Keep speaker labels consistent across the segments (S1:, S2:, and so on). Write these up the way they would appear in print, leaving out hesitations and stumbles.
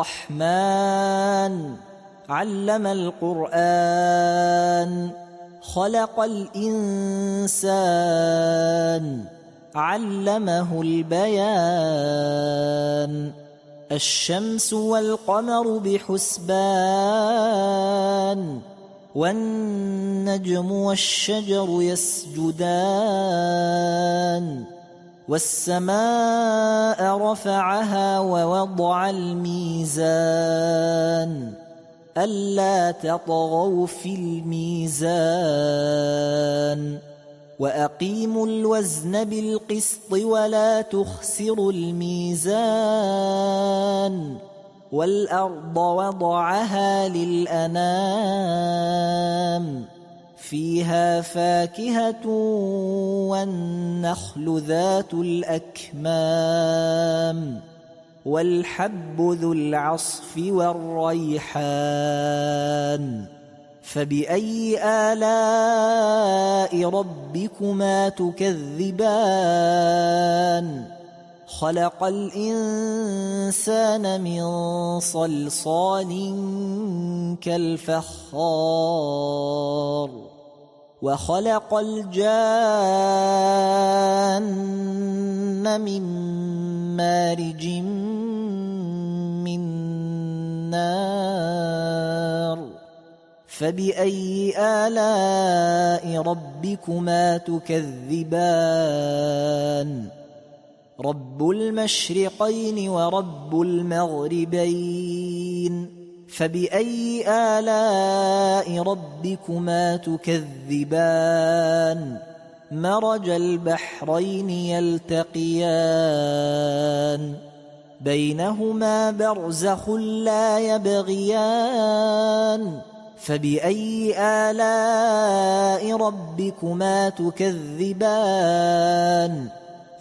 S1: الرحمن علم القرآن خلق الإنسان علمه البيان الشمس والقمر بحسبان والنجم والشجر يسجدان والسماء رفعها ووضع الميزان ألا تطغوا في الميزان وأقيموا الوزن بالقسط ولا تخسروا الميزان والأرض وضعها للأنام فيها فاكهة والنخل ذات الأكمام والحب ذو العصف والريحان فبأي آلاء ربكما تكذبان خلق الإنسان من صلصال كالفخار وخلق الجان من مارج من نار فبأي آلاء ربكما تكذبان رب المشرقين ورب المغربين فبأي آلاء ربكما تكذبان مرج البحرين يلتقيان بينهما برزخ لا يبغيان فبأي آلاء ربكما تكذبان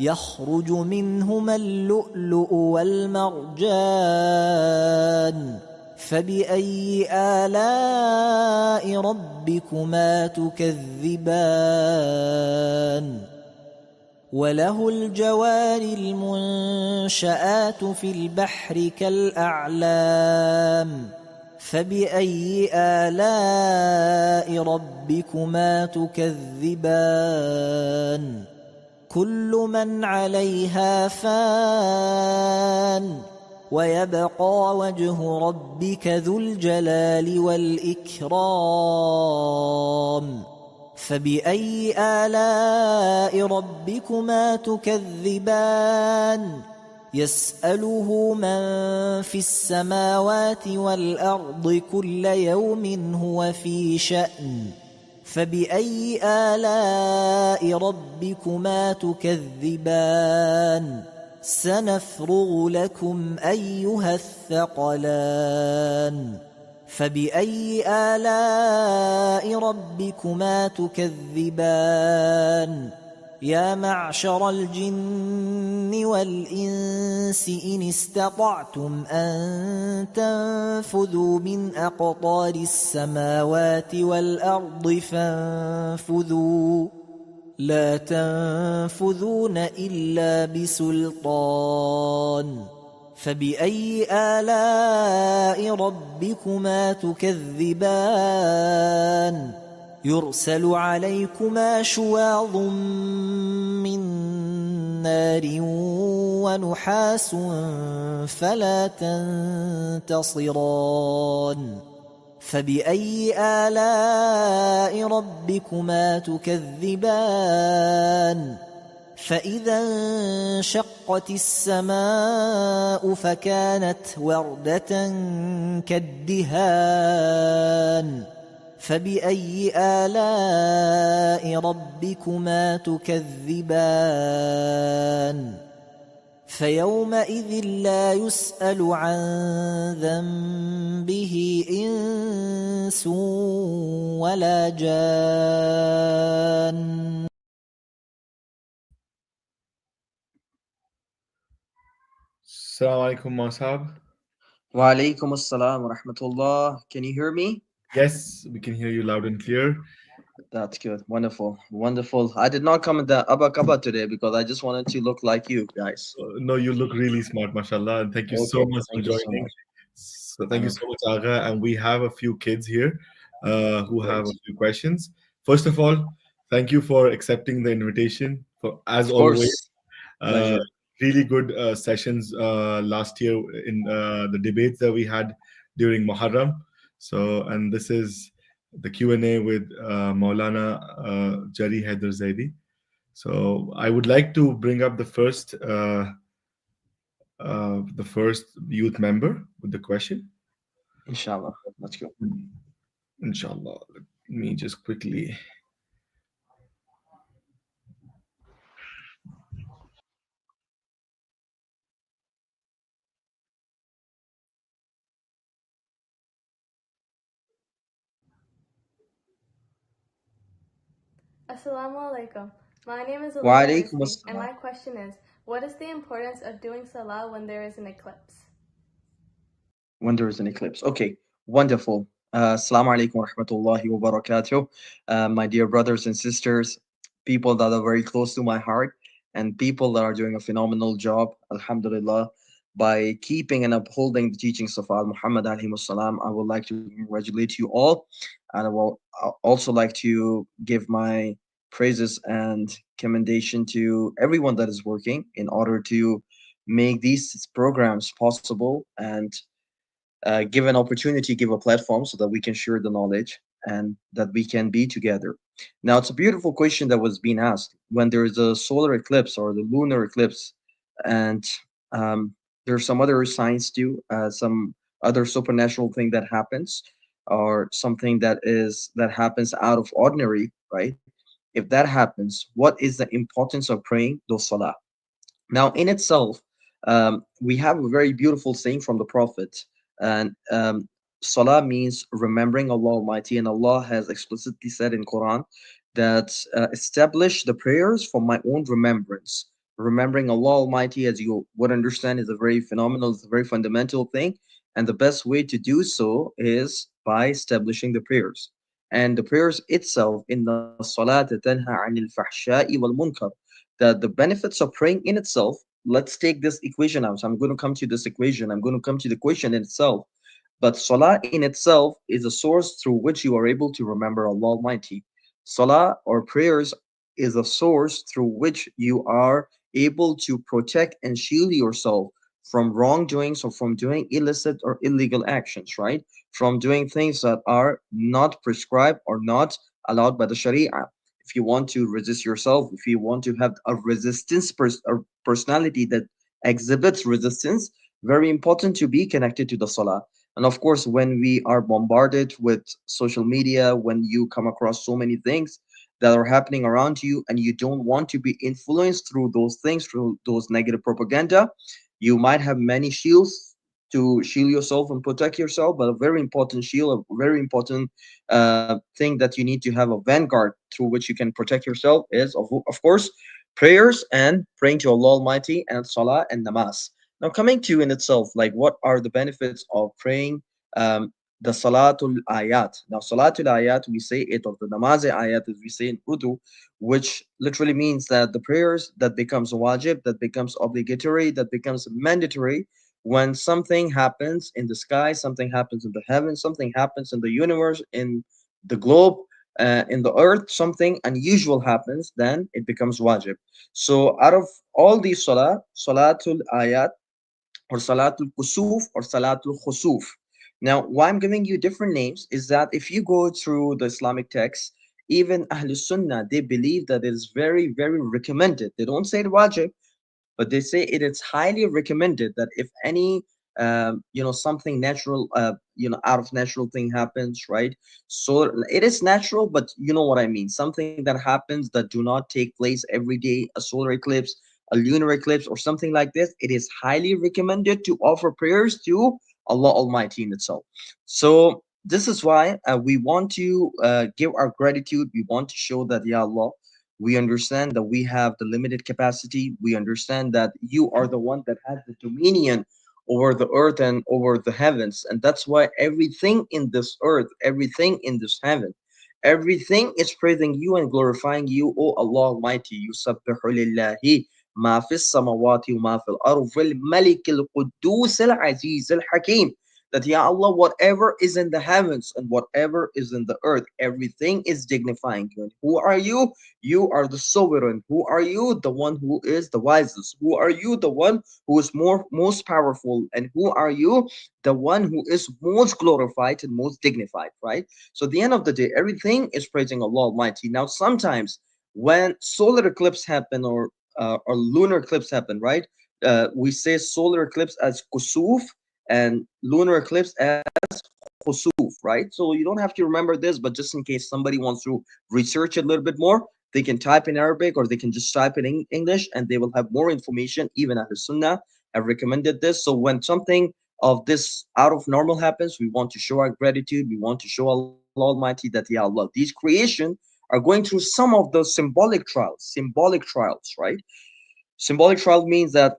S1: يخرج منهما اللؤلؤ والمرجان فبأي آلاء ربكما تكذبان وله الجوار المنشآت في البحر كالأعلام فبأي آلاء ربكما تكذبان كل من عليها فان ويبقى وجه ربك ذو الجلال والإكرام فبأي آلاء ربكما تكذبان يسأله من في السماوات والأرض كل يوم هو في شأن فبأي آلاء ربكما تكذبان سنفرغ لكم أيها الثقلان فبأي آلاء ربكما تكذبان يا معشر الجن والإنس إن استطعتم أن تنفذوا من أقطار السماوات والأرض فانفذوا لا تنفذون إلا بسلطان فبأي آلاء ربكما تكذبان يرسل عليكما شواظ من نار ونحاس فلا تنتصران فبأي آلاء ربكما تكذبان فإذا انشقت السماء فكانت وردة كالدهان فبأي آلاء ربكما تكذبان فيومئذ لا يسأل عن ذنبه إنس ولا جان.
S2: Assalamu alaikum, Masab.
S3: Wa alaikum assalam wa rahmatullah. Can you hear me?
S2: Yes, we can hear you loud and clear.
S3: That's good. Wonderful. Wonderful. I did not come in the Abba Kabba today because I just wanted to look like you guys.
S2: No, you look really smart, mashallah. And thank you so much for
S3: Thank you so
S2: joining.
S3: much.
S2: So thank you so much, Aga. And we have a few kids here who have a
S3: Great.
S2: few questions. First of all, thank you for accepting the invitation. For as
S3: Of
S2: always,
S3: course.
S2: uh,
S3: Pleasure.
S2: really good sessions last year in the debates that we had during Muharram. So, and this is the Q&A with Maulana Jarry Haider Zaidi. So, I would like to bring up the first youth member with the question.
S3: Inshallah. Let's go.
S2: Inshallah. Let me just quickly.
S4: Assalamu alaikum. My name is
S3: Wa
S4: Alina
S3: alaikum
S4: Rizvi, and
S3: assalam.
S4: my question is, what is the importance of doing salah when there is an eclipse?
S3: When there is an eclipse. Okay, wonderful. Assalamu alaikum wa rahmatullahi wa barakatuh. My dear brothers and sisters, people that are very close to my heart, and people that are doing a phenomenal job, alhamdulillah, by keeping and upholding the teachings of Al Muhammad alayhi salam. I would like to congratulate you all, and I also like to give my praises and commendation to everyone that is working in order to make these programs possible and give an opportunity, give a platform so that we can share the knowledge and that we can be together. Now, it's a beautiful question that was being asked when there is a solar eclipse or the lunar eclipse, and there's some other signs too, some other supernatural thing that happens, or something that happens out of ordinary, right? If that happens, what is the importance of praying those salah? Now, in itself, we have a very beautiful saying from the Prophet, and Salah means remembering Allah Almighty, and Allah has explicitly said in Quran that establish the prayers for my own remembrance. Remembering Allah Almighty, as you would understand, is a very phenomenal, it's a very fundamental thing, and the best way to do so is by establishing the prayers. And the prayers itself, in the salat tanha anil fahsha'i wal munkar, the benefits of praying in itself. Let's take this equation out. So I'm going to come to this equation. I'm going to come to the question in itself. But salah in itself is a source through which you are able to remember Allah Almighty. Salah or prayers is a source through which you are able to protect and shield yourself from wrongdoings or from doing illicit or illegal actions, right? From doing things that are not prescribed or not allowed by the Sharia. If you want to resist yourself, if you want to have a a personality that exhibits resistance, very important to be connected to the salah. And of course, when we are bombarded with social media, when you come across so many things that are happening around you and you don't want to be influenced through those things, through those negative propaganda, you might have many shields to shield yourself and protect yourself, but a very important shield, a very important thing that you need to have a vanguard through which you can protect yourself is, of course, prayers and praying to Allah Almighty and salah and namaz. Now, coming to in itself, like what are the benefits of praying the Salatul Ayat? Now, Salatul Ayat, we say it, or the Namaz Ayat, as we say in Urdu, which literally means that the prayers that becomes wajib, that becomes obligatory, that becomes mandatory when something happens in the sky, something happens in the heavens, something happens in the universe, in the globe, in the earth, something unusual happens, then it becomes wajib. So, out of all these Salatul Ayat, or Salatul Kusuf, or Salatul Khusuf. Now, why I'm giving you different names is that if you go through the Islamic texts, even Ahlul Sunnah, they believe that it is very, very recommended. They don't say it wajib, but they say it is highly recommended that if any something natural, out of natural thing happens, right? So it is natural, but you know what I mean, something that happens that do not take place every day, a solar eclipse, a lunar eclipse, or something like this, it is highly recommended to offer prayers to Allah Almighty in itself. So this is why we want to give our gratitude. We want to show that, Ya Allah, we understand that we have the limited capacity. We understand that you are the one that has the dominion over the earth and over the heavens. And that's why everything in this earth, everything in this heaven, everything is praising you and glorifying you, O Allah Almighty. يُسَبِّحُ لِلَّهِ ما في السماوات وما في الأرض الملك القدوس العزيز الحكيم. that, Ya Allah, whatever is in the heavens and whatever is in the earth, everything is dignifying you. And who are you? You are the sovereign. Who are you? The one who is the wisest. Who are you? The one who is most powerful. And who are you? The one who is most glorified and most dignified, right? So at the end of the day, everything is praising Allah Almighty. Now, sometimes when solar eclipse happen, or lunar eclipse happen, right? We say solar eclipse as kusuf and lunar eclipse as khusuf, right? So you don't have to remember this, but just in case somebody wants to research it a little bit more, they can type in Arabic or they can just type in English and they will have more information. Even Ahl Sunnah have recommended this. So when something of this out of normal happens, we want to show our gratitude. We want to show Allah Almighty that, Ya Allah, these creation are going through some of the symbolic trials, right? Symbolic trial means that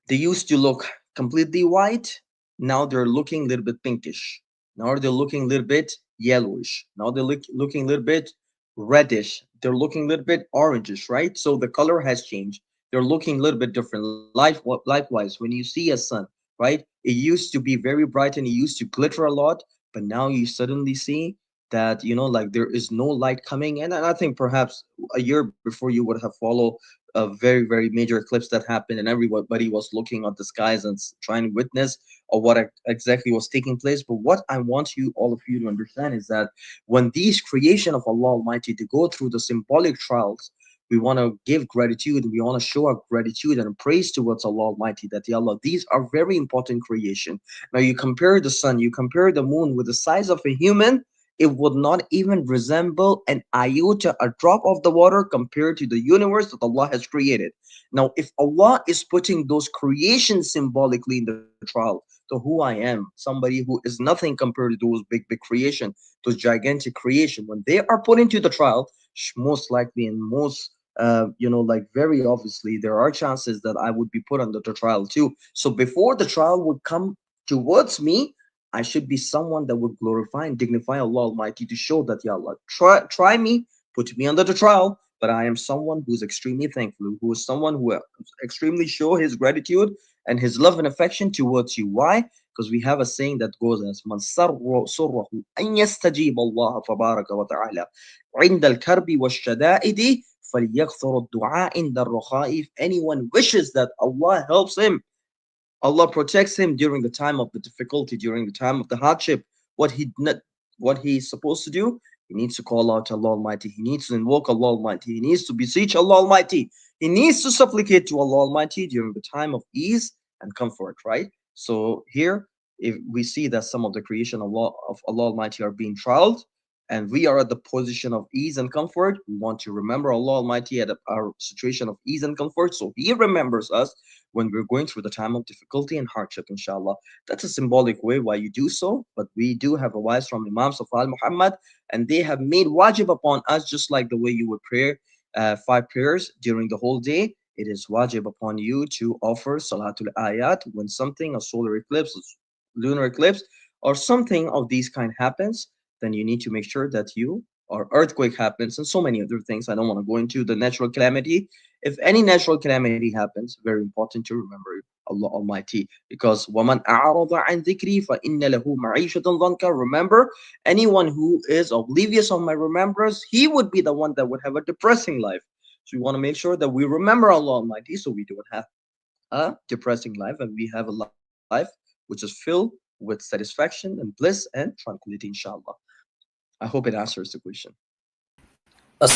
S3: they used to look completely white. Now they're looking a little bit pinkish. Now they're looking a little bit yellowish. Now they're looking a little bit reddish. They're looking a little bit orangish, right? So the color has changed. They're looking a little bit different. Likewise, when you see a sun, right? It used to be very bright and it used to glitter a lot, but now you suddenly see that, like there is no light coming in. And I think perhaps a year before you would have followed a very major eclipse that happened, and everybody was looking at the skies and trying to witness of what exactly was taking place. But what I want you, all of you, to understand is that when these creation of Allah Almighty to go through the symbolic trials, we want to give gratitude. We want to show our gratitude and praise towards Allah Almighty. That, Ya Allah, these are very important creation. Now you compare the sun, you compare the moon with the size of a human, it would not even resemble an iota, a drop of the water compared to the universe that Allah has created. Now, if Allah is putting those creations symbolically in the trial, so who I am, somebody who is nothing compared to those big creation, those gigantic creation, when they are put into the trial, most likely and most like very obviously, there are chances that I would be put under the trial too. So before the trial would come towards me, I should be someone that would glorify and dignify Allah Almighty to show that, Ya Allah, try me, put me under the trial, but I am someone who is extremely thankful, who is someone who extremely show his gratitude and his love and affection towards you. Why? Because we have a saying that goes as Man surrahu an yastajib Allah tabaraka wa ta'ala عند الكرب والشدائد فليكثر الدعاء عند الرخاء. If anyone wishes that Allah helps him, Allah protects him during the time of the difficulty, during the time of the hardship. What he's supposed to do, he needs to call out to Allah Almighty. He needs to invoke Allah Almighty. He needs to beseech Allah Almighty. He needs to supplicate to Allah Almighty during the time of ease and comfort, right? So here, if we see that some of the creation of Allah Almighty are being trialed, and we are at the position of ease and comfort, we want to remember Allah Almighty at our situation of ease and comfort, so He remembers us when we're going through the time of difficulty and hardship, inshallah. That's a symbolic way why you do so, but we do have a wise from Imams of Al Muhammad, and they have made wajib upon us, just like the way you would pray 5 prayers during the whole day. It is wajib upon you to offer Salatul Ayat when something, a solar eclipse, lunar eclipse, or something of these kind happens. Then you need to make sure that you, or earthquake happens and so many other things. I don't want to go into the natural calamity. If any natural calamity happens, very important to remember Allah Almighty, because وَمَنْ أَعْرَضَ عَنْ ذِكْرِي فَإِنَّ لَهُ مَعِيشَةً ضَنْكَ. Remember, anyone who is oblivious of my remembrance, he would be the one that would have a depressing life. So we want to make sure that we remember Allah Almighty, so we don't have a depressing life, and we have a life which is filled with satisfaction and bliss and tranquility, inshallah. I hope it answers the question. Wa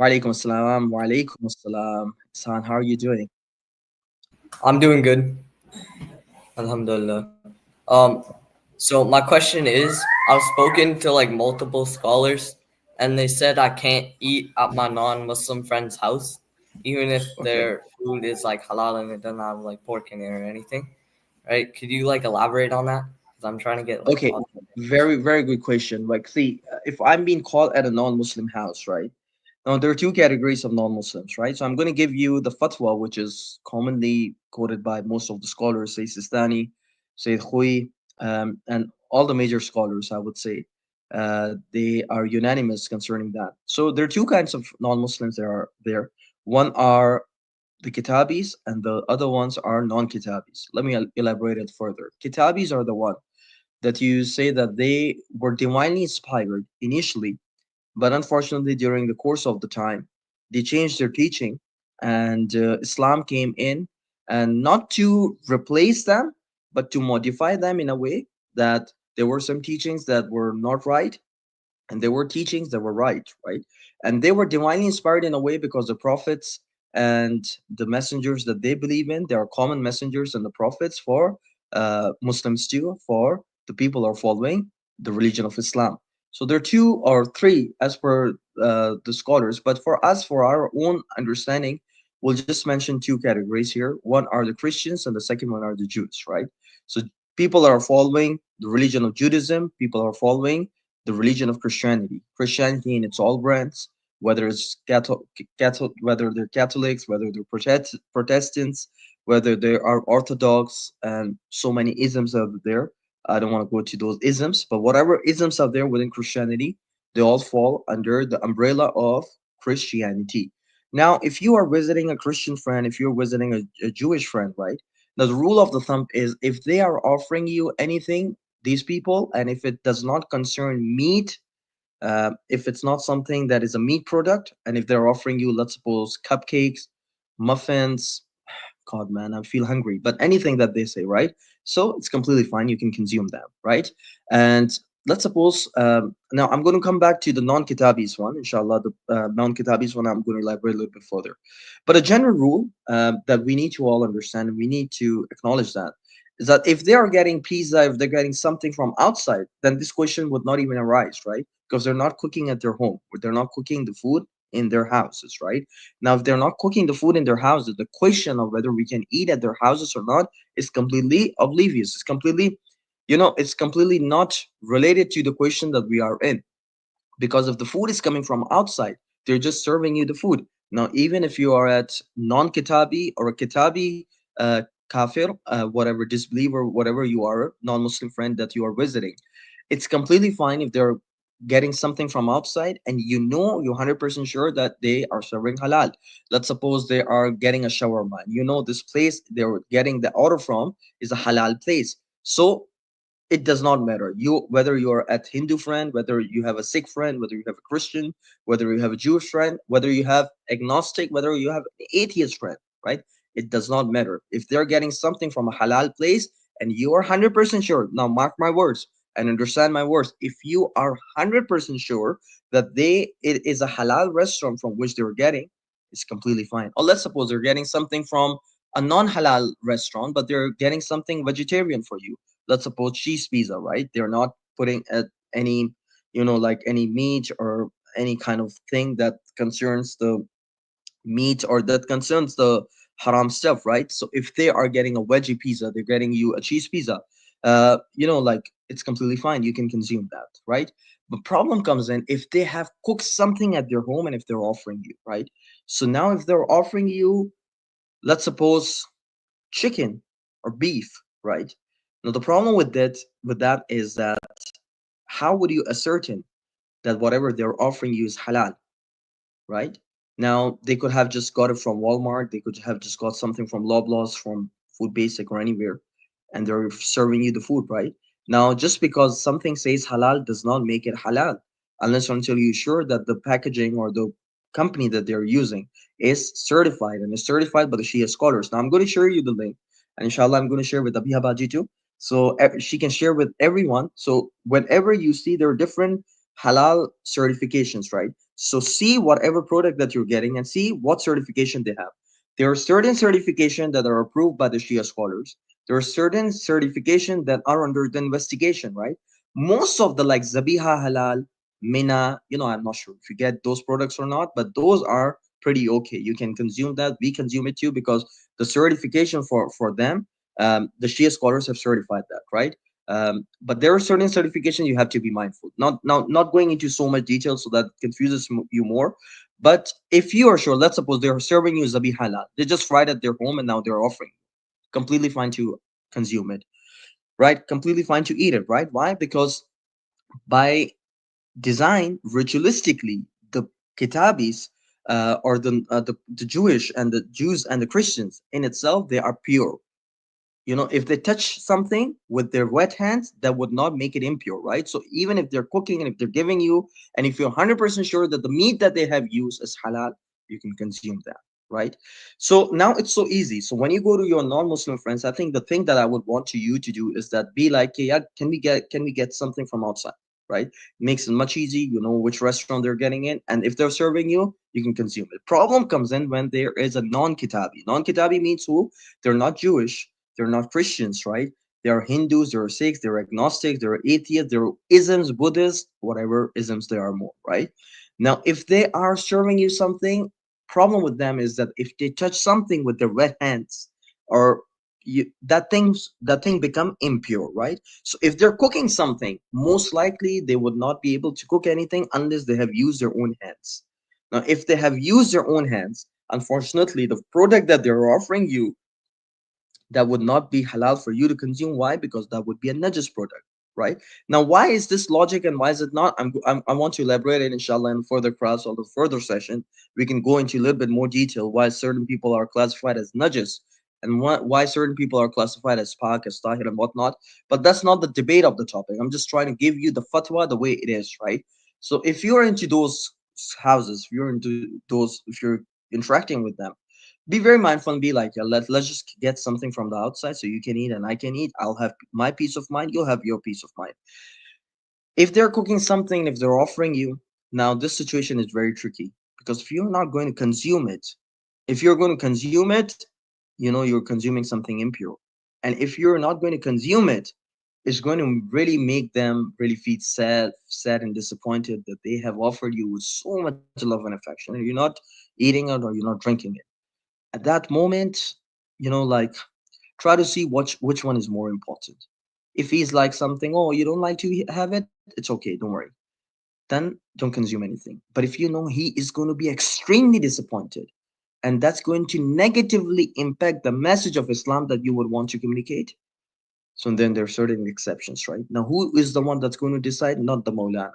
S3: alaikum assalam. Wa alaikum assalam. San, how are you doing?
S5: I'm doing good. Alhamdulillah. So my question is, I've spoken to like multiple scholars, and they said I can't eat at my non-Muslim friend's house, even if
S3: Okay.
S5: their food is like halal and it doesn't have like pork in it or anything. Right? Could you like elaborate on that? Because I'm trying to get like
S3: Okay. Very good question. Like, see, if I'm being called at a non-Muslim house, right? Now, there are two categories of non-Muslims, right? So I'm going to give you the fatwa, which is commonly quoted by most of the scholars, say Sistani, Sayyid Khouy, and all the major scholars, I would say. They are unanimous concerning that. So there are two kinds of non-Muslims there are there. One are the kitabis, and the other ones are non-kitabis. Let me elaborate it further. Kitabis are the one that you say that they were divinely inspired initially, but unfortunately, during the course of the time, they changed their teaching, and Islam came in, and not to replace them, but to modify them in a way that there were some teachings that were not right, and there were teachings that were right, right? And they were divinely inspired in a way because the prophets and the messengers that they believe in, they are common messengers and the prophets for Muslims too, for the people who are following the religion of Islam. So there are two or three as per the scholars, but for us, for our own understanding, we'll just mention two categories here. One are the Christians, and the second one are the Jews, right? So people are following the religion of Judaism, people are following the religion of Christianity. Christianity in its all brands, whether it's whether they're Catholics, whether they're Protestants, whether they are Orthodox, and so many isms out there. I don't want to go to those isms, but whatever isms out there within Christianity, they all fall under the umbrella of Christianity. Now, if you are visiting a Christian friend, if you're visiting a Jewish friend, right? Now, the rule of the thumb is if they are offering you anything, these people, and if it does not concern meat, if it's not something that is a meat product, and if they're offering you, let's suppose, cupcakes, muffins, God, man, I feel hungry. But anything that they say, right? So it's completely fine. You can consume them, right? And let's suppose now I'm going to come back to the non-kitabis one, inshallah. The non-kitabis one, I'm going to elaborate a little bit further. But a general rule that we need to all understand, and we need to acknowledge that, is that if they are getting pizza, if they're getting something from outside, then this question would not even arise, right? Because they're not cooking at their home, or they're not cooking the food in their houses, right? Now, if they're not cooking the food in their houses, the question of whether we can eat at their houses or not is completely oblivious. It's completely, it's completely not related to the question that we are in. Because if the food is coming from outside, they're just serving you the food. Now, even if you are at non-kitabi or a kitabi kafir, whatever disbeliever, whatever you are, non-Muslim friend that you are visiting, it's completely fine if they're getting something from outside and you're 100% sure that they are serving halal. Let's suppose they are getting a shawarma. This place they're getting the order from is a halal place. So it does not matter whether you're at Hindu friend, whether you have a Sikh friend, whether you have a Christian, whether you have a Jewish friend, whether you have agnostic, whether you have an atheist friend, right? It does not matter if they're getting something from a halal place and you are 100% sure. Now mark my words and understand my words. If you are 100% sure that it is a halal restaurant from which they're getting, it's completely fine. Or let's suppose they're getting something from a non-halal restaurant, but they're getting something vegetarian for you. Let's suppose cheese pizza, right? They're not putting any, like any meat or any kind of thing that concerns the meat or that concerns the haram stuff, right? So if they are getting a veggie pizza, they're getting you a cheese pizza, like it's completely fine. You can consume that, right? But problem comes in if they have cooked something at their home and if they're offering you, right? So now if they're offering you, let's suppose chicken or beef, right? Now the problem with that is that how would you ascertain that whatever they're offering you is halal, right? Now they could have just got it from Walmart, they could have just got something from Loblaws, from Food Basic or anywhere, and they're serving you the food, right? Now just because something says halal does not make it halal, unless or until you're sure that the packaging or the company that they're using is certified and is certified by the Shia scholars. Now I'm going to share you the link, and inshallah I'm going to share with Abiha Baji too, so she can share with everyone. So whenever you see there are different halal certifications, right? So see whatever product that you're getting and see what certification they have. There are certain certifications that are approved by the Shia scholars. There are certain certifications that are under the investigation, right? Most of the like Zabiha Halal, Mina, I'm not sure if you get those products or not, but those are pretty okay. You can consume that. We consume it too because the certification for them, the Shia scholars have certified that, right? But there are certain certifications you have to be mindful. Not going into so much detail so that confuses you more. But if you are sure, let's suppose they're serving you zabi halal, they just fried at their home and now they're offering. Completely fine to consume it, right? Completely fine to eat it, right? Why? Because by design, ritualistically, the kitabis, or the Jewish and the Jews and the Christians in itself, they are pure. If they touch something with their wet hands, that would not make it impure, right? So even if they're cooking and if they're giving you, and if you're 100% sure that the meat that they have used is halal, you can consume that, right? So now it's so easy. So when you go to your non-Muslim friends, I think the thing that I would want you to do is that be like, "Hey, yeah, can we get something from outside?" Right? Makes it much easy. You know which restaurant they're getting in, and if they're serving you, you can consume it. Problem comes in when there is a non-kitabi. Non-kitabi means who? They're not Jewish, they're not Christians, right? They're Hindus, they're Sikhs, they're agnostics, they're atheists, they're isms, Buddhists, whatever isms there are more, right? Now, if they are serving you something, problem with them is that if they touch something with their wet hands, or that thing become impure, right? So if they're cooking something, most likely they would not be able to cook anything unless they have used their own hands. Now, if they have used their own hands, unfortunately, the product that they're offering you, that would not be halal for you to consume. Why? Because that would be a najis product, right? Now, why is this logic and why is it not? I want to elaborate it, inshallah, in further class or the further session. We can go into a little bit more detail why certain people are classified as najis and why certain people are classified as pak, as tahir, and whatnot. But that's not the debate of the topic. I'm just trying to give you the fatwa the way it is, right? So if you're into those houses, if you're into those, if you're interacting with them, be very mindful and be like, yeah, let's just get something from the outside so you can eat and I can eat. I'll have my peace of mind, you'll have your peace of mind. If they're cooking something, if they're offering you, now this situation is very tricky, because if you're not going to consume it, if you're going to consume it, you're consuming something impure. And if you're not going to consume it, it's going to really make them really feel sad and disappointed that they have offered you with so much love and affection and you're not eating it or you're not drinking it. At that moment, like, try to see which one is more important. If he's like something, oh, you don't like to have it, it's okay, don't worry, then don't consume anything. But if you know he is going to be extremely disappointed, and that's going to negatively impact the message of Islam that you would want to communicate, so then there are certain exceptions, right? Now, who is the one that's going to decide? Not the Maulana.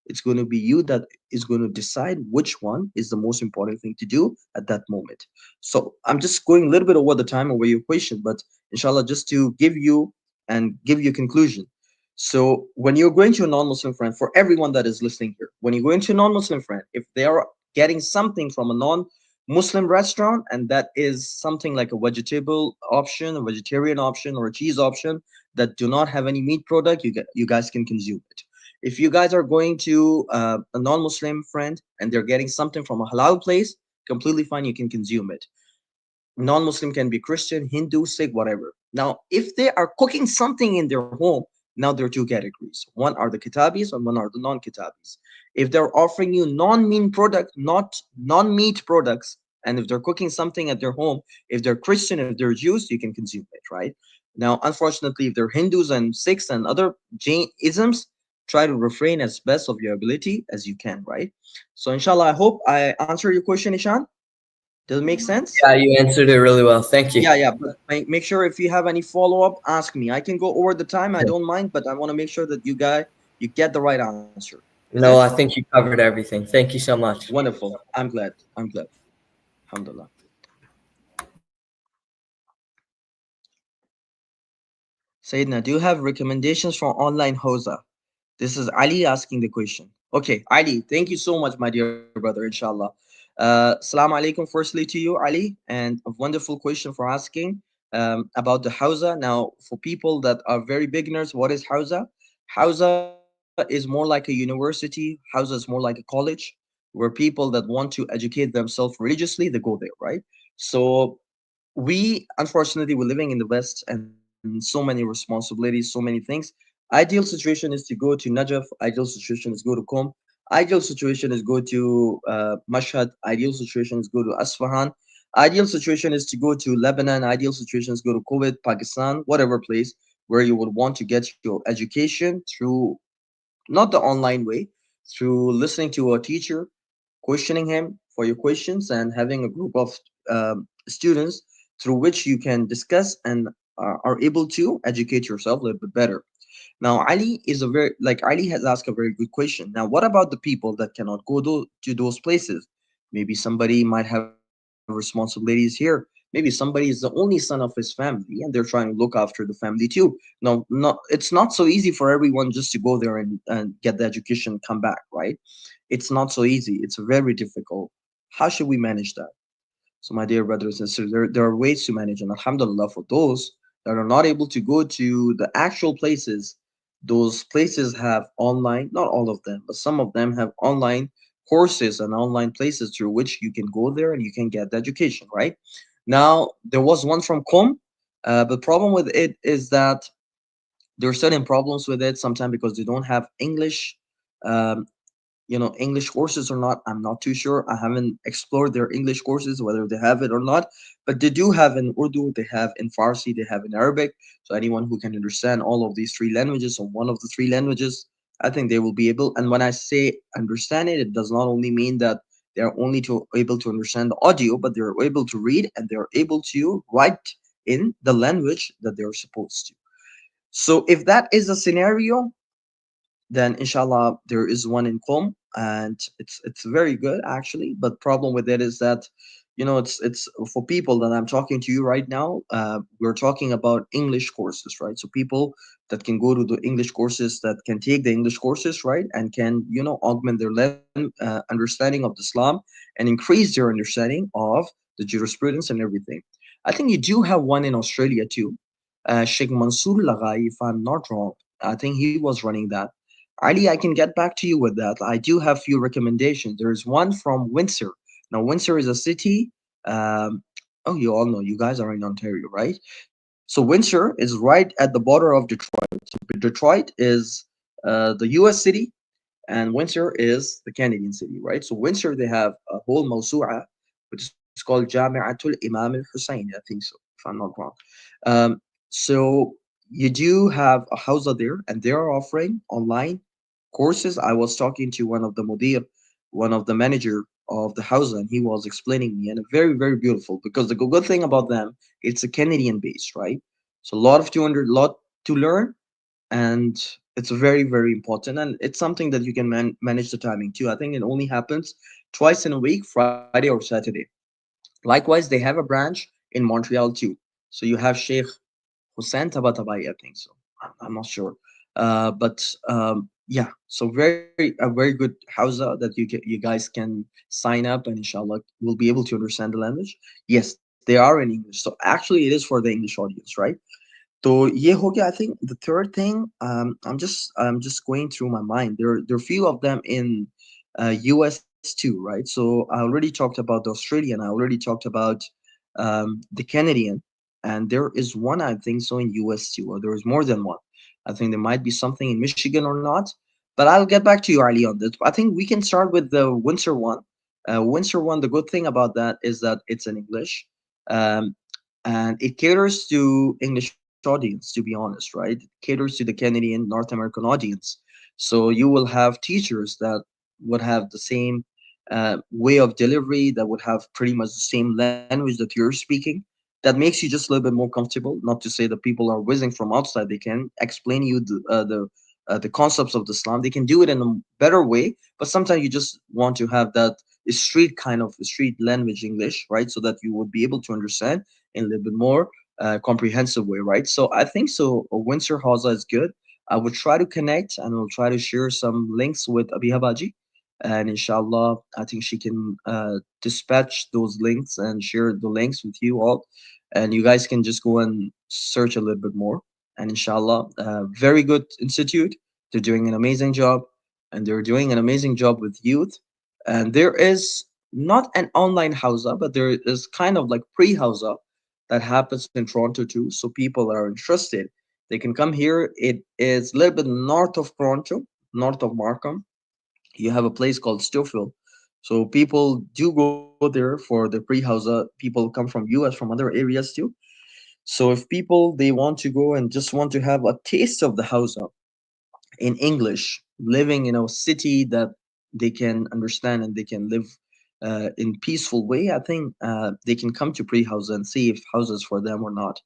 S3: It's going to be you that is going to decide which one is the most important thing to do at that moment. So I'm just going a little bit over the time over your question, but inshallah, just to give you a conclusion. So when you're going to a non-Muslim friend, for everyone that is listening here, when you're going to a non-Muslim friend, if they are getting something from a non-Muslim restaurant, and that is something like a vegetable option, a vegetarian option, or a cheese option that do not have any meat product, you guys can consume it. If you guys are going to a non-Muslim friend and they're getting something from a halal place, completely fine, you can consume it. Non-Muslim can be Christian, Hindu, Sikh, whatever. Now, if they are cooking something in their home, now there are two categories. One are the kitabis and one are the non-kitabis. If they're offering you non-meat product, not non-meat products, and if they're cooking something at their home, if they're Christian, if they're Jews, you can consume it, right? Now, unfortunately, if they're Hindus and Sikhs and other Jain isms, try to refrain as best of your ability as you can, right? So, inshallah, I hope I answered your question, Ishan. Does it make sense?
S5: Yeah, you answered it really well. Thank you.
S3: Yeah, but make sure if you have any follow up, ask me. I can go over the time. I don't mind, but I want to make sure that you get the right answer. Is it
S5: No, I think you covered everything. Thank you so much.
S3: wonderful? I'm glad. I'm glad. Alhamdulillah. Sayyidina, do you have recommendations for online hosa? This is Ali asking the question. Okay, Ali, thank you so much, my dear brother, inshallah. Assalamu alaikum firstly to you, Ali, and a wonderful question for asking about the Hausa. Now, for people that are very beginners, what is Hausa? Hausa is more like a university. Hausa is more like a college where people that want to educate themselves religiously, they go there, right? So unfortunately, we're living in the West and so many responsibilities, so many things. Ideal situation is to go to Najaf. Ideal situation is go to Qom. Ideal situation is go to Mashhad. Ideal situation is go to Asfahan. Ideal situation is to go to Lebanon. Ideal situation is go to Kuwait, Pakistan, whatever place where you would want to get your education through, not the online way, through listening to a teacher, questioning him for your questions, and having a group of students through which you can discuss and are able to educate yourself a little bit better. Now, Ali has asked a very good question. Now, what about the people that cannot go to those places? Maybe somebody might have responsibilities here. Maybe somebody is the only son of his family and they're trying to look after the family too. No, not it's not so easy for everyone just to go there and get the education, come back, right? It's not so easy. It's very difficult. How should we manage that? So, my dear brothers and sisters, there are ways to manage. And alhamdulillah, for those that are not able to go to the actual places, those places have online, not all of them, but some of them have online courses and online places through which you can go there and you can get the education, right? Now, there was one from Com, but the problem with it is that there are certain problems with it sometimes because they don't have English um, English courses or not. I'm not too sure. I haven't explored their English courses, whether they have it or not. But they do have in Urdu, they have in Farsi, they have in Arabic. So anyone who can understand all of these three languages or one of the three languages, I think they will be able. And when I say understand it, it does not only mean that they're only able to understand the audio, but they're able to read and they're able to write in the language that they're supposed to. So if that is a scenario, then inshallah there is one in Qom, and it's very good actually. But problem with it is that it's for people that I'm talking to you right now. We're talking about English courses, right? So people that can go to the English courses, that can take the English courses, right, and can augment their understanding of Islam and increase their understanding of the jurisprudence and everything. I think you do have one in Australia too, Sheikh Mansour Lagai, if I'm not wrong. I think he was running that. Ali, I can get back to you with that. I do have few recommendations. There's one from Windsor. Now, Windsor is a city. Um, oh, you all know. You guys are in Ontario, right? So Windsor is right at the border of Detroit. So Detroit is the U.S. city, and Windsor is the Canadian city, right? So Windsor, they have a whole mawsu'a, which is called Jami'atul Imam al-Hussein, I think so, if I'm not wrong. So you do have a hausa there, and they are offering online courses. I was talking to one of the mudir, one of the manager of the house, and he was explaining me, and very, very beautiful. Because the good thing about them, it's a Canadian base, right? So a lot of 200, lot to learn, and it's very, very important, and it's something that you can manage the timing too. I think it only happens twice in a week, Friday or Saturday. Likewise, they have a branch in Montreal too. So you have Sheikh Hussein Tabatabai, I think so. I'm not sure. But yeah, so a very good hausa that you guys can sign up, and inshallah will be able to understand the language. Yes, they are in English. So actually it is for the English audience, right? So ye ho gaya. I think the third thing, I'm just going through my mind. There are few of them in US too, right? So I already talked about the Australian. I already talked about the Canadian, and there is one I think so in US too, or there is more than one. I think there might be something in Michigan or not, but I'll get back to you, Ali, on this. I think we can start with the Windsor one. Windsor one. The good thing about that is that it's in English. Um, and it caters to English audience, to be honest, right? It caters to the Canadian, North American audience. So you will have teachers that would have the same way of delivery, that would have pretty much the same language that you're speaking. That makes you just a little bit more comfortable. Not to say that people are whizzing from outside; they can explain you the concepts of Islam. They can do it in a better way, but sometimes you just want to have that street kind of street language English, right? So that you would be able to understand in a little bit more comprehensive way, right? So I think so. Windsor Hausa is good. I will try to connect and I'll try to share some links with Abihabaji. And inshallah, I think she can dispatch those links and share the links with you all. And you guys can just go and search a little bit more. And inshallah, very good institute. They're doing an amazing job, and they're doing an amazing job with youth. And there is not an online Hausa, but there is kind of like pre-Hausa that happens in Toronto too. So people are interested. They can come here. It is a little bit north of Toronto, north of Markham. You have a place called Stillfield. So people do go there for the pre-Hausa. People come from US, from other areas too. So if people they want to go and just want to have a taste of the Hausa in English, living in a city that they can understand and they can live in peaceful way, I think they can come to pre-house and see if houses for them or not.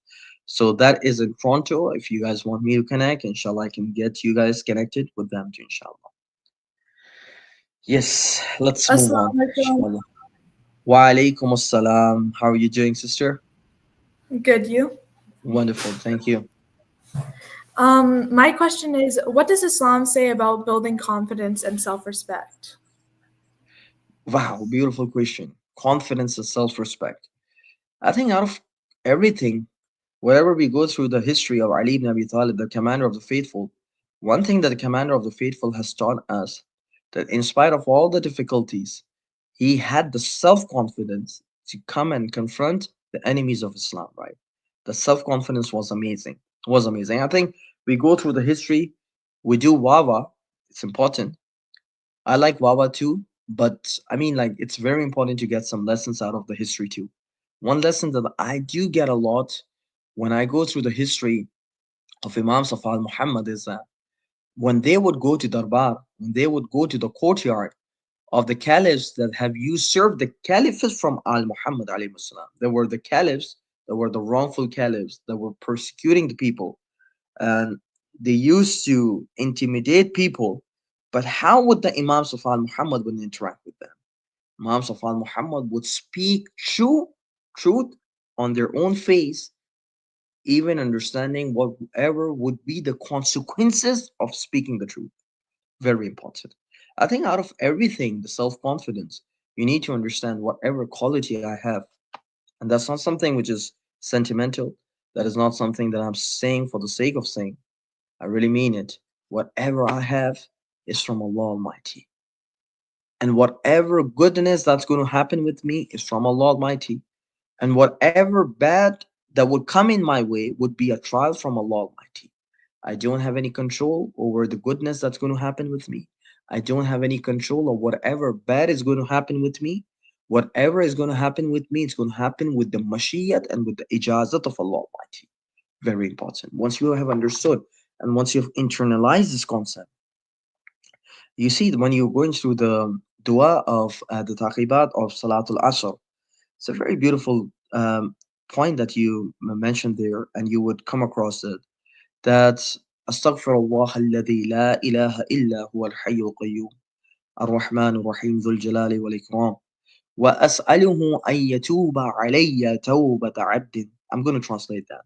S3: So that is in Toronto. If you guys want me to connect, inshallah, I can get you guys connected with them too, inshallah. Yes, let's move on,
S6: Assalamu alaikum.
S3: inshallah. Wa alaikum assalam. How are you doing, sister?
S6: Good, you?
S3: Wonderful, thank you.
S6: My question is, what does Islam say about building confidence and self-respect?
S3: Wow, beautiful question. Confidence and self respect. I think out of everything, wherever we go through the history of Ali ibn Abi Talib, the commander of the faithful, one thing that the commander of the faithful has taught us that in spite of all the difficulties, he had the self confidence to come and confront the enemies of Islam, right? The self confidence was amazing. Was amazing. I think we go through the history, we do Wawa, it's important. I like Wawa too, but I mean, like, it's very important to get some lessons out of the history too. One lesson that I do get a lot when I go through the history of Imams of Al Muhammad is that when they would go to Darbar, when they would go to the courtyard of the caliphs that have usurped the caliphs from Al Muhammad alayhi salam, there were the caliphs that were the wrongful caliphs that were persecuting the people, and they used to intimidate people. But how would the Imams of Al Muhammad would interact with them? Imams of Al Muhammad would speak truth on their own face, even understanding whatever would be the consequences of speaking the truth. Very important. I think out of everything, the self confidence, you need to understand whatever quality I have. And that's not something which is sentimental. That is not something that I'm saying for the sake of saying. I really mean it. Whatever I have is from Allah Almighty. And whatever goodness that's going to happen with me is from Allah Almighty. And whatever bad that would come in my way would be a trial from Allah Almighty. I don't have any control over the goodness that's going to happen with me. I don't have any control of whatever bad is going to happen with me. Whatever is going to happen with me, it's going to happen with the mashiyat and with the ijazat of Allah Almighty. Very important. Once you have understood and once you've internalized this concept, you see when you're going through the dua of the taqibat of Salatul Asr, it's a very beautiful point that you mentioned there, and you would come across it that Astaghfirullah alladhi la ilaha illa huwa al-hayy al-qayyum ar-Rahman ar-Rahim dhul jalali wal ikram wa as'aluhu an yatuba alayya tawbata 'abdin. I'm going to translate that.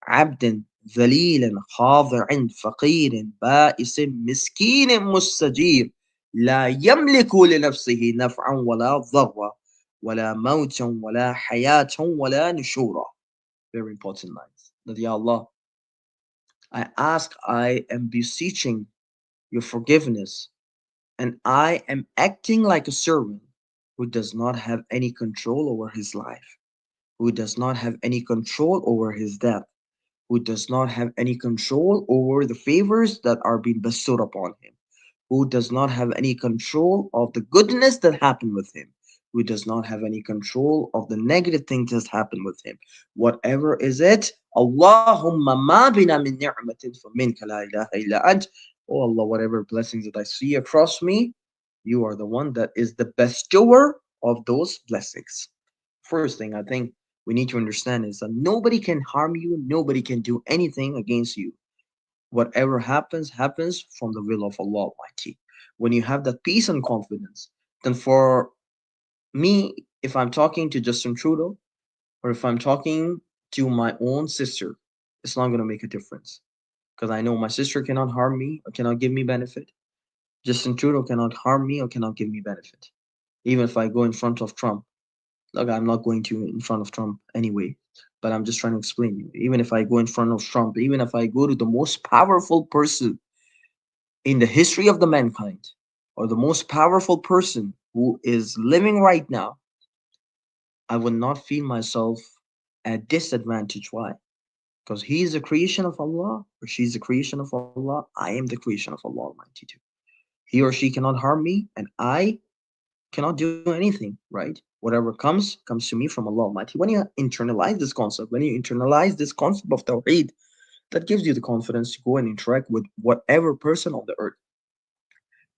S3: عبد ذليل خاضع فقير بائس مسكين مستجير لا يملك لنفسه نفعا ولا ضرا ولا موتا ولا حياة ولا نشورا. Very important lines. That Ya Allah, I am beseeching your forgiveness, and I am acting like a servant who does not have any control over his life, who does not have any control over his death, who does not have any control over the favors that are being bestowed upon him, who does not have any control of the goodness that happened with him, who does not have any control of the negative things that happened with him. Whatever is it, Allahumma ma bina min ni'matin fa minka la ilaha illa ant. Oh Allah, whatever blessings that I see across me, you are the one that is the bestower of those blessings. First thing I think we need to understand is that nobody can harm you, nobody can do anything against you. Whatever happens, happens from the will of Allah Almighty. When you have that peace and confidence, then for me, if I'm talking to Justin Trudeau or if I'm talking to my own sister, it's not going to make a difference because I know my sister cannot harm me or cannot give me benefit. Justin Trudeau cannot harm me or cannot give me benefit. Even if I go in front of Trump, look, I'm not going to in front of Trump anyway, but I'm just trying to explain you. Even if I go in front of Trump, even if I go to the most powerful person in the history of the mankind, or the most powerful person who is living right now, I would not feel myself at disadvantage. Why? Because he is a creation of Allah, or she's a creation of Allah. I am the creation of Allah Almighty too. He or she cannot harm me, and I cannot do anything, right? Whatever comes to me from Allah Almighty. When you internalize this concept, when you internalize this concept of Tawheed, that gives you the confidence to go and interact with whatever person on the earth,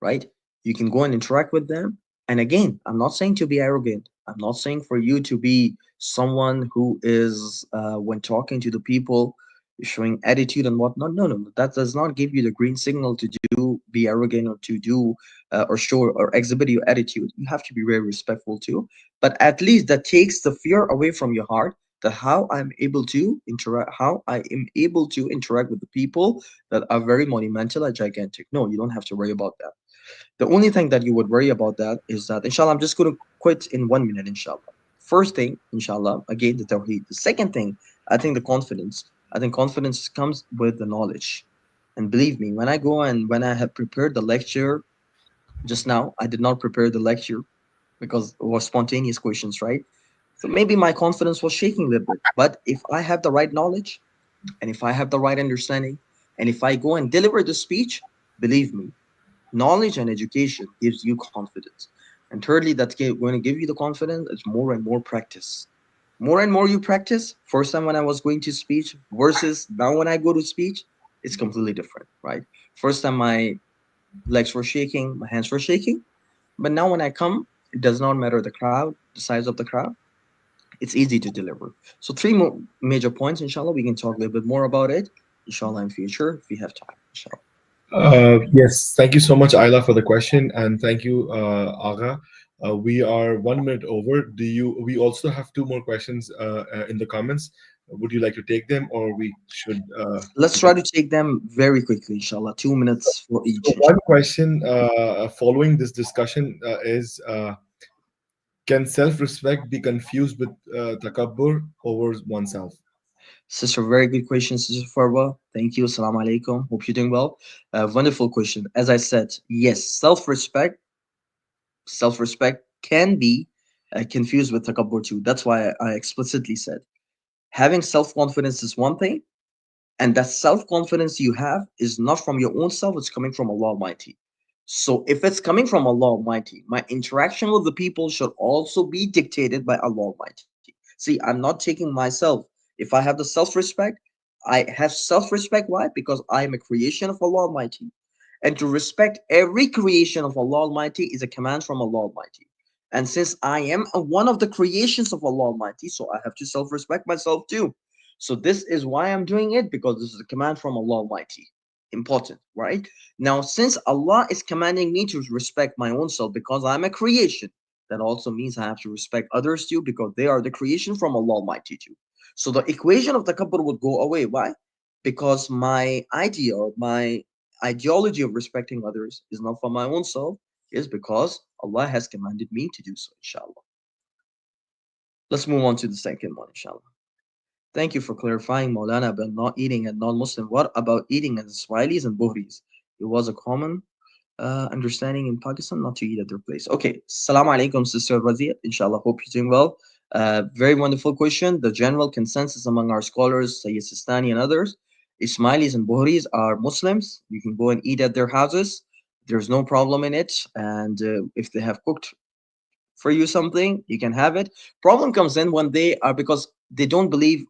S3: right? You can go and interact with them. And again, I'm not saying to be arrogant. I'm not saying for you to be someone who is, when talking to the people, you're showing attitude and whatnot. No, no, no. That does not give you the green signal to be arrogant or to do or show or exhibit your attitude. You have to be very respectful too. But at least that takes the fear away from your heart. That how I am able to interact with the people that are very monumental and gigantic. No, you don't have to worry about that. The only thing that you would worry about that is that, inshallah, I'm just going to quit in 1 minute, inshallah. First thing, inshallah, again, the tawheed. The second thing, I think the confidence. I think confidence comes with the knowledge. And believe me, when I go and when I have prepared the lecture just now, I did not prepare the lecture because it was spontaneous questions, right? So maybe my confidence was shaking a little bit. But if I have the right knowledge and if I have the right understanding, and if I go and deliver the speech, believe me, knowledge and education gives you confidence. And thirdly, that's going to give you the confidence is more and more practice. More and more you practice, first time when I was going to speech versus now when I go to speech, it's completely different, right? First time my legs were shaking, my hands were shaking. But now when I come, it does not matter the crowd, the size of the crowd. It's easy to deliver. So three major points, inshallah. We can talk a little bit more about it, inshallah, in future if we have time, inshallah.
S2: Yes, thank you so much, Ayla, for the question, and thank you, Aga. We are 1 minute over. Do you? We also have two more questions in the comments. Would you like to take them, or we should?
S3: Let's try to take them very quickly, inshallah. 2 minutes for each,
S2: So one
S3: inshallah.
S2: question following this discussion is: can self-respect be confused with takabbur over oneself?
S3: Sister, very good question, Sister Farwa. Thank you. Assalamu alaikum. Hope you're doing well. Wonderful question. As I said, yes, self-respect can be confused with takabbur too. That's why I explicitly said having self-confidence is one thing, and that self-confidence you have is not from your own self, it's coming from Allah Almighty. So if it's coming from Allah Almighty, my interaction with the people should also be dictated by Allah Almighty. See, I'm not taking myself. If I have the self-respect, I have self-respect. Why? Because I am a creation of Allah Almighty. And to respect every creation of Allah Almighty is a command from Allah Almighty. And since I am one of the creations of Allah Almighty, so I have to self-respect myself too. So this is why I'm doing it, because this is a command from Allah Almighty. Important, right? Now, since Allah is commanding me to respect my own self because I'm a creation, that also means I have to respect others too because they are the creation from Allah Almighty too. So the equation of takabbur would go away. Why? Because my idea or my ideology of respecting others is not for my own self, is because Allah has commanded me to do so, inshallah. Let's move on to the second one, inshallah. Thank you for clarifying, Maulana, about not eating a non-Muslim. What about eating at Swahili's and Bohris? It was a common understanding in Pakistan not to eat at their place. Okay, Assalamu alaikum, Sister Razia. Inshallah, hope you're doing well. Very wonderful question. The general consensus among our scholars, Sayyid Sistani and others, Ismailis and Bohris are Muslims. You can go and eat at their houses. There's no problem in it. And if they have cooked for you something, you can have it. Problem comes in when they are, because they don't believe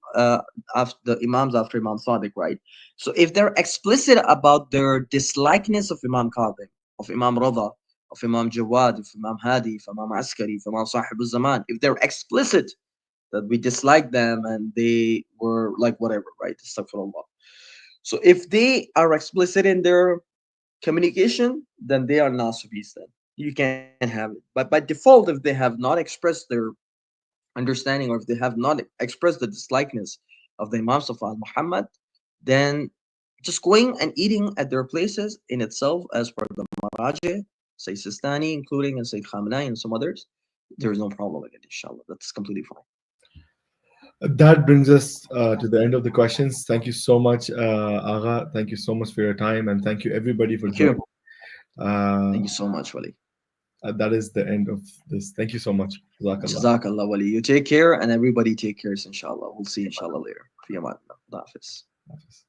S3: after the imams after Imam Sadiq, right? So if they're explicit about their dislikeness of Imam Qadim, of Imam Rada, of Imam Jawad, of Imam Hadi, of Imam Askari, of Imam Sahib al-Zaman, if they're explicit that we dislike them and they were like whatever, right? Astaghfirullah. So if they are explicit in their communication, then they are nasubis, then you can have it. But by default, if they have not expressed their understanding or if they have not expressed the dislikeness of the Imams of Al Muhammad, then just going and eating at their places in itself, as per the Maraji, Sayyid Sistani, including and Sayyid Khamenei and some others, there is no problem with it, inshallah. That's completely fine.
S2: That brings us to the end of the questions. Thank you so much, Aga. Thank you so much for your time, and thank you everybody for
S3: Thank
S2: joining.
S3: you.
S2: Uh,
S3: Thank you so much, Wali.
S2: that is the end of this. Thank you so much. Jazakallah.
S3: Jazakallah, Wali. You take care and everybody take care, inshallah. We'll see, inshallah, later. Fi aman Allah. Allah Hafiz.
S2: Hafiz.